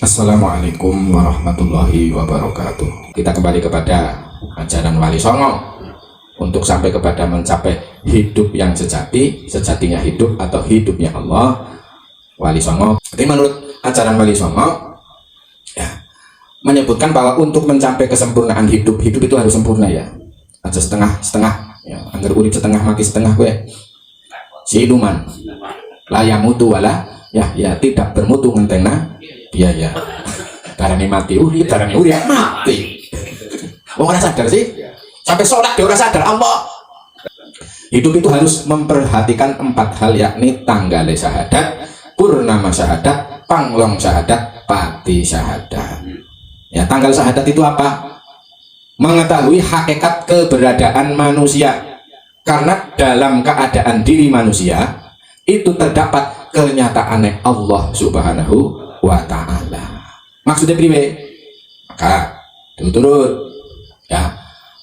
Assalamualaikum warahmatullahi wabarakatuh. Kita kembali kepada ajaran Wali Songo untuk sampai kepada mencapai hidup yang sejati, sejatinya hidup atau hidupnya Allah. Wali Songo, jadi menurut ajaran Wali Songo ya, menyebutkan bahwa untuk mencapai kesempurnaan hidup itu harus sempurna ya. Aja setengah-setengah ya, anggar urip setengah mati setengah gue. Siluman layamutu wala ya tidak bermutu ngentena ya darani mati urip mati. Wong ora sadar sih sampai sholat dia ora sadar Allah. Hidup itu harus memperhatikan 4 hal, yakni tanggale syahadat, purnama syahadat, panglong syahadat, pati syahadat. Ya, tanggal syahadat itu apa? Mengetahui hakikat keberadaan manusia, karena dalam keadaan diri manusia itu terdapat kenyataan Allah Subhanahu wa ta'ala. Maksudnya priwe? Maka turut ya,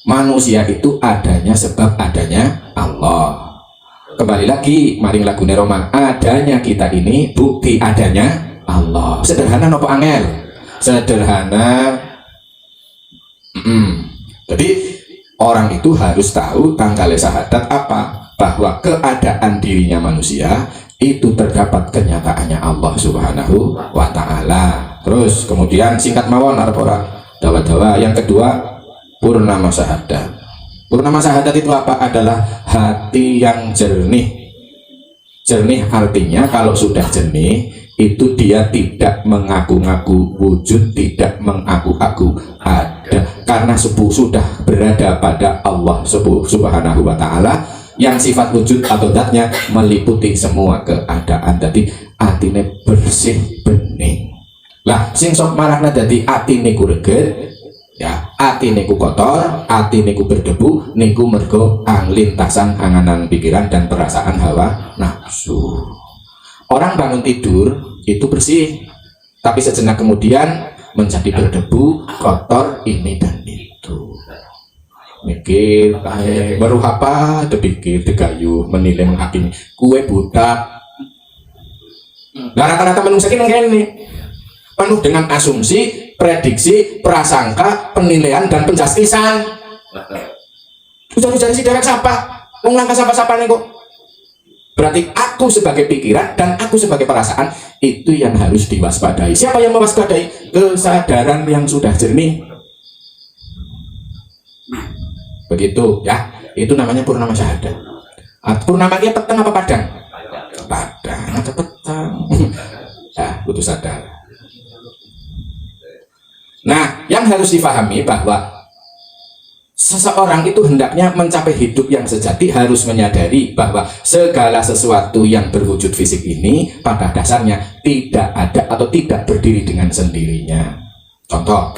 manusia itu adanya sebab adanya Allah. Kembali lagi maring lagune Roma, adanya kita ini bukti adanya Allah. Sederhana nopo angel? Sederhana. Jadi orang itu harus tahu tanggal syahadat apa? Bahwa keadaan dirinya manusia itu terdapat kenyataannya Allah Subhanahu wa ta'ala. Terus kemudian singkat mawon arep ora dawa-dawa. Yang kedua, purnama syahadat. Purnama syahadat itu apa? Adalah hati yang jernih. Jernih artinya kalau sudah jernih itu dia tidak mengaku-ngaku wujud, tidak mengaku-ngaku ada, karena sudah berada pada Allah Subhanahu wa ta'ala yang sifat wujud atau zatnya meliputi semua keadaan. Jadi atine bersih bening lah, sing sok marahna dadi atine ku reget ya, atine ku kotor, atine ku berdebu, niku mergo anglintasan anganan pikiran dan perasaan hawa nafsu. Orang bangun tidur itu bersih, tapi sejenak kemudian menjadi berdebu, kotor, ini dan itu. Mikir, baru apa? Dipikir, digayu, menilai, menghakimi. Kue budak. Nah, rata-rata manusia ini penuh dengan asumsi, prediksi, prasangka, penilaian dan penjastisan. Ujar-ujar si derek siapa? Wong langkah siapa-siapa nih kok? Berarti aku sebagai pikiran dan aku sebagai perasaan itu yang harus diwaspadai. Siapa yang mewaspadai? Kesadaran yang sudah jernih. Begitu ya, itu namanya purnama syahadat. Purnamanya petang apa padang? Padang atau petang. Ya, butuh sadar. Nah, yang harus difahami bahwa seseorang itu hendaknya mencapai hidup yang sejati harus menyadari bahwa segala sesuatu yang berwujud fisik ini pada dasarnya tidak ada atau tidak berdiri dengan sendirinya. Contoh,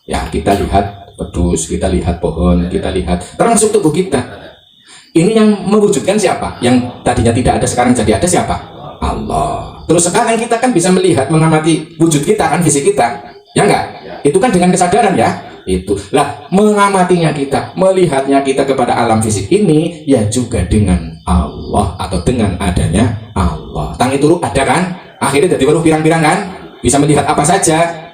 ya kita lihat pedus, kita lihat pohon, kita lihat termasuk tubuh kita. Ini yang mewujudkan siapa? Yang tadinya tidak ada sekarang jadi ada siapa? Allah. Terus sekarang kita kan bisa melihat, mengamati wujud kita kan, fisik kita, ya enggak? Itu kan dengan kesadaran ya. Itu lah, mengamatinya kita, melihatnya kita kepada alam fisik ini ya juga dengan Allah atau dengan adanya Allah. Tangi turu ada kan? Akhirnya jadi baru pirang-pirang kan? Bisa melihat apa saja.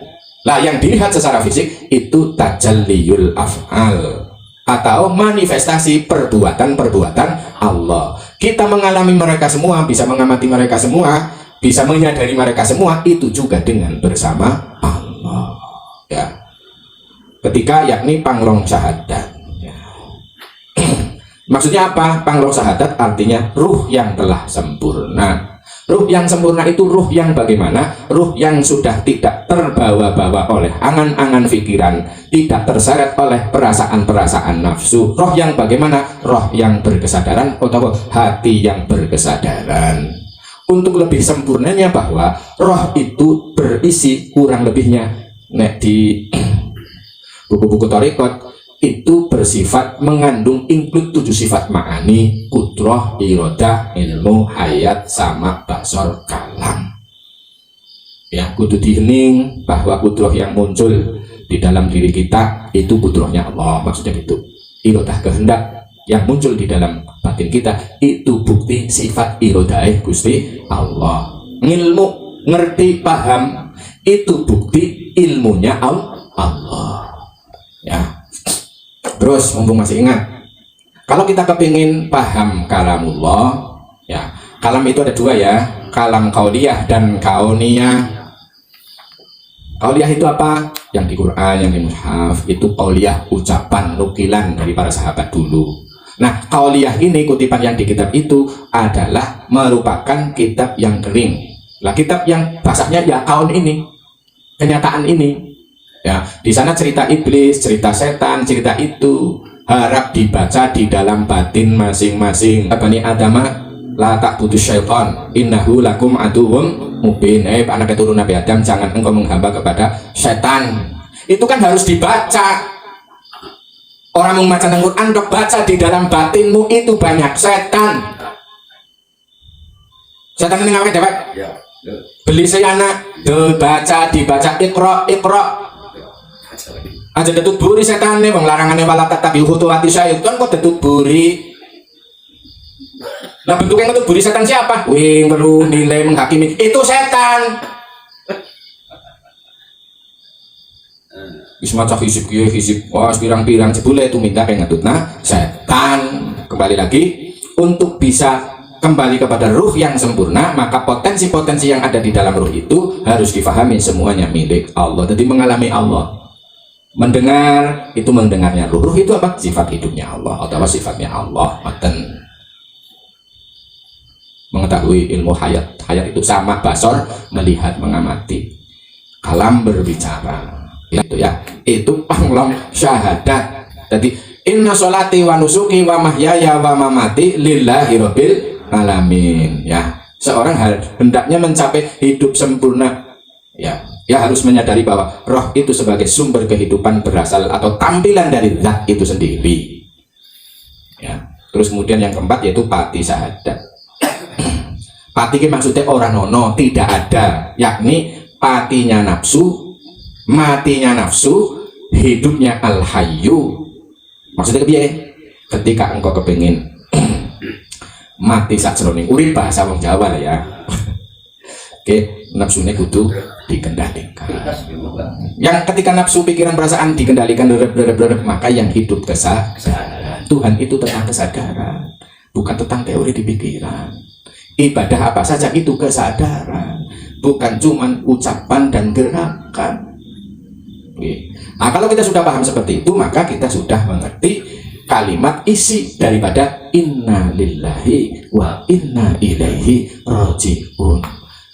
Lah yang dilihat secara fisik itu tajalliyul af'al atau manifestasi perbuatan-perbuatan Allah. Kita mengalami mereka semua, bisa mengamati mereka semua, bisa menyadari mereka semua itu juga dengan bersama Allah. Ya. Ketika yakni panglong syahadat. Ya. Maksudnya apa? Panglong syahadat artinya ruh yang telah sempurna. Ruh yang sempurna itu ruh yang bagaimana? Ruh yang sudah tidak terbawa-bawa oleh angan-angan pikiran, tidak terseret oleh perasaan-perasaan nafsu. Roh yang bagaimana? Roh yang berkesadaran atau hati yang berkesadaran. Untuk lebih sempurnanya bahwa roh itu berisi kurang lebihnya di buku-buku thariqat itu bersifat mengandung include 7 sifat ma'ani, kudrah, iradah, ilmu, hayat, sama, basor, kalam. Ya, kudu dihening bahwa kudrah yang muncul di dalam diri kita itu kudrahnya Allah, maksudnya itu. Iradah kehendak yang muncul di dalam batin kita itu bukti sifat iradah Gusti Allah. Ilmu, ngerti, paham Itu bukti ilmunya Allah. Ya. Terus mumpung masih ingat, kalau kita kepingin paham kalamullah, ya, kalam itu ada dua ya, kalam qauliyah dan kauniyah. Qauliyah itu apa? Yang di Quran, yang di mushaf, itu qauliyah, ucapan, nukilan dari para sahabat dulu. Nah, qauliyah ini, kutipan yang di kitab itu adalah merupakan kitab yang kering. Lah, kitab yang basahnya ya kaun ini, kenyataan ini. Ya, di sana cerita iblis, cerita setan, cerita itu harap dibaca di dalam batin masing-masing. Bani Adama la ta'budu syaitan innahu lakum aduwwum mubin. Anak keturunan Nabi Adam, jangan engkau menghamba kepada setan. Itu kan harus dibaca. Orang membaca Al-Quran, dok, baca di dalam batinmu itu banyak setan. Setan ini ngapain, Pak? Beli saya anak, dibaca ikra. Aja detut buri setan nih, bang larangannya wala tatabi khutuwati syaitan kok detut buri. Nah, bentuknya detut buri setan siapa? Wing perlu nilai menghakimi, itu setan. Ismaca hisib kieu hisib, wah pirang-pirang jebule itu minta kayak ngetut. Nah, setan. Kembali lagi, untuk bisa kembali kepada ruh yang sempurna, maka potensi-potensi yang ada di dalam ruh itu harus difahami semuanya milik Allah. Jadi mengalami Allah. Mendengar itu mendengarnya ruh. Ruh itu apa? Sifat hidupnya Allah atau sifatnya Allah. Mengetahui ilmu hayat. Hayat itu sama, basor melihat, mengamati. Kalam berbicara. Itu ya. Itu panglam syahadat. Jadi inna sholati wa nusuki wa mahyaya wa mamati lillahi rabbil alamin. Ya. Seorang hendaknya mencapai hidup sempurna. Ya harus menyadari bahwa roh itu sebagai sumber kehidupan berasal atau tampilan dari zat itu sendiri. Ya. Terus kemudian yang keempat yaitu pati syahadat. Pati ini maksudnya orang nono, tidak ada, yakni patinya nafsu, matinya nafsu, hidupnya al-hayyu. Maksudnya ketika engkau kepingin mati sakjroning urip, bahasa wong Jawa lah ya. Oke, nafsunya kudu dikendalikan. Yang ketika nafsu, pikiran, perasaan dikendalikan, maka yang hidup kesadaran. Tuhan itu tentang kesadaran, bukan tentang teori di pikiran. Ibadah apa saja itu kesadaran, bukan cuman ucapan dan gerakan. Nah, kalau kita sudah paham seperti itu, maka kita sudah mengerti kalimat isi daripada inna lillahi wa inna ilaihi raji'un.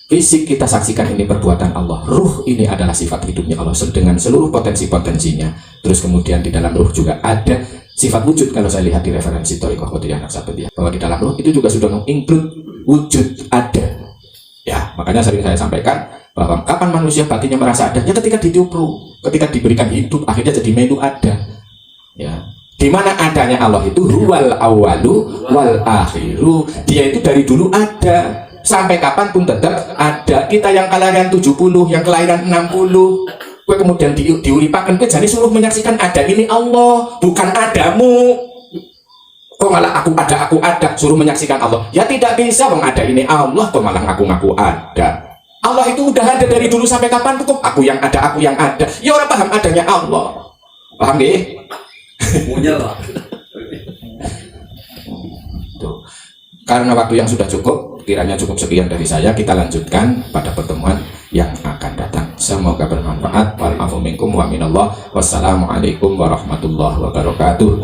Fisik kita saksikan ini perbuatan Allah, ruh ini adalah sifat hidupnya Allah dengan seluruh potensi-potensinya. Terus kemudian di dalam ruh juga ada sifat wujud. Kalau saya lihat di referensi Thariqah Qadiriyah Naqsabandiyah, bahwa di dalam ruh itu juga sudah menginclude wujud ada. Ya, makanya sering saya sampaikan bahwa kapan manusia batinnya merasa ada? Ya ketika ditiup ruh, ketika diberikan hidup, akhirnya jadi melu ada. Ya, di mana adanya Allah itu huwal awwalu wal akhiru. Dia itu dari dulu ada. Sampai kapanpun tetap ada. Kita yang kelahiran 70, yang kelahiran 60, gue kemudian diuripakan, gue jadi suruh menyaksikan ada ini Allah, bukan adamu. Kok malah aku ada, suruh menyaksikan Allah? Ya tidak bisa, bang, ada ini Allah, kok malah ngaku-ngaku ada. Allah itu udah ada dari dulu sampai kapan tuh, aku yang ada. Ya orang paham adanya Allah. Paham gak? Punya lah. Tuh. Karena waktu yang sudah cukup, kiranya cukup sekian dari saya. Kita lanjutkan pada pertemuan yang akan datang. Semoga bermanfaat. Wal afu minkum wa minallah. Wassalamualaikum warahmatullahi wabarakatuh.